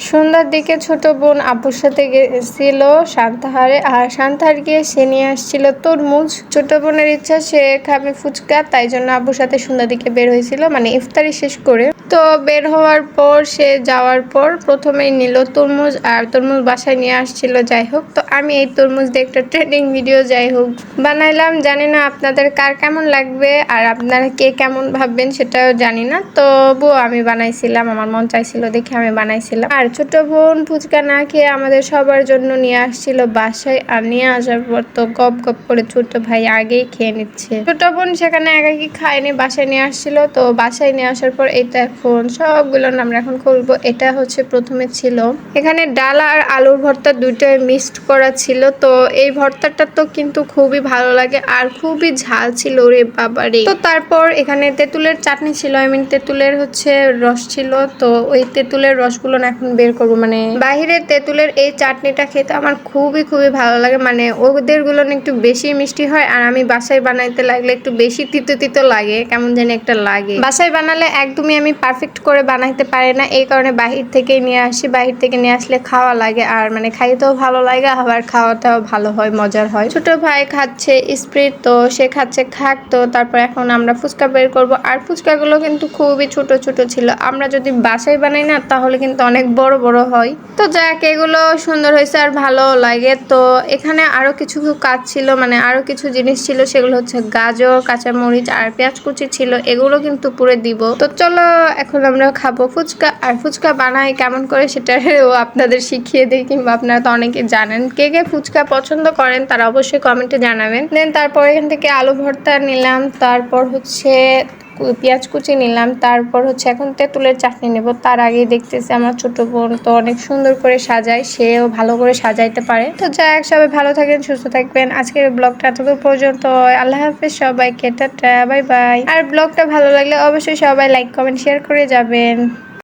সন্ধ্যার দিকে ছোট বোন আপুর সাথে গেছিল সান্তাহারে, আর সান্তাহার গিয়ে সে নিয়ে আসছিল তরমুজ। ছোট বোনের ইচ্ছা সে খাবে ফুচকা, তাই জন্য আপুর সাথে সন্ধ্যার দিকে বের হয়েছিল, মানে ইফতারি শেষ করে। তো বের হওয়ার পর সে যাওয়ার পর প্রথমেই নিল তরমুজ, আর তরমুজ বাসায় নিয়ে আসছিল। যাই হোক, তো আমি এই তরমুজ দিয়ে একটা ট্রেন্ডিং ভিডিও যাই হোক বানাইলাম। জানি না আপনাদের কার কেমন লাগবে আর আপনারা কে কেমন ভাববেন সেটাও জানি না, তবুও আমি বানাইছিলাম, আমার মন চাইছিল দেখে আমি বানাইছিলাম। আর ছোট বোন ফুচকা না খেয়ে আমাদের সবার জন্য নিয়ে আসছিল বাসায়, আর নিয়ে আসার পর তো গপ গপ করে ছোট ভাই আগেই খেয়ে নিচ্ছে। ছোট বোন সেখানে একাকি খায়নি, বাসায় নিয়ে আসছিল। তো বাসায় নিয়ে আসার পর এটা এখন সবগুলো আমরা এখন খুলবো। এটা হচ্ছে প্রথমে ছিল এখানে ডাল আর আলুর ভর্তা, দুইটাই মিক্সড করা ছিল। তো এই ভর্তাটা তো কিন্তু খুবই ভালো লাগে আর খুবই ঝাল ছিল রে বাবারে। তো তারপর এখানে তেঁতুলের চাটনি ছিল, তেঁতুলের হচ্ছে রস ছিল। তো ওই তেঁতুলের রসগুলো না এখন বের করবো। মানে বাহিরের তেঁতুলের এই চাটনিটা খেতে আমার খুবই খুবই ভালো লাগে, মানে ওদের গুলো একটু বেশি মিষ্টি হয়, আর আমি বাসায় বানাইতে লাগলে একটু বেশি তিতো তিতো লাগে, কেমন যেন একটা লাগে। বাসায় বানালে একদমই আমি পারফেক্ট করে বানাইতে পারি না, এই কারণে বাহির থেকেই নিয়ে আসি। বাহির থেকে নিয়ে আসলে খাওয়া লাগে, আর মানে খাইতেও ভালো লাগে, আবার খাওয়াটাও ভালো হয়, মজার হয়। ছোট ভাই খাচ্ছে স্প্রিট, তো সে খাচ্ছে খাক। তো তারপর এখন আমরা ফুচকা বের করব, আর ফুচকাগুলো কিন্তু খুবই ছোট ছোট ছিল। আমরা যদি বাসায় বানাই না তাহলে কিন্তু অনেক বড় বড় হয়। তো যাক, এগুলো সুন্দর হয়েছে আর ভালো লাগে। তো এখানে আরো কিছু কাজ ছিল, মানে আরো কিছু জিনিস ছিল, সেগুলো হচ্ছে গাজর, কাঁচামরিচ আর পেঁয়াজ কুচি ছিল, এগুলো কিন্তু পুরো দিব। তো চলো এখন আমরা খাবো ফুচকা। আর ফুচকা বানাই কেমন করে সেটাও আপনাদের শিখিয়ে দিই, কিংবা আপনারা তো অনেকে জানেন। কে কে ফুচকা পছন্দ করেন তারা অবশ্যই কমেন্টে জানাবেন। দেন তারপর এখান থেকে আলু ভর্তা নিলাম, তারপর হচ্ছে পেঁয়াজ কুচি নিলাম, তারপর হচ্ছে এখন তেঁতুলের চাটনি নেব। তার আগে দেখতেছি আমার ছোট বোন তো অনেক সুন্দর করে সাজায়, সেও ভালো করে সাজাইতে পারে। তো যাই, সবাই ভালো থাকেন, সুস্থ থাকবেন। আজকের ব্লগটা এতদূর পর্যন্ত। আল্লাহ হাফেজ সবাইকে, টাটা, বাই বাই। আর ব্লগটা ভালো লাগলে অবশ্যই সবাই লাইক কমেন্ট শেয়ার করে যাবেন।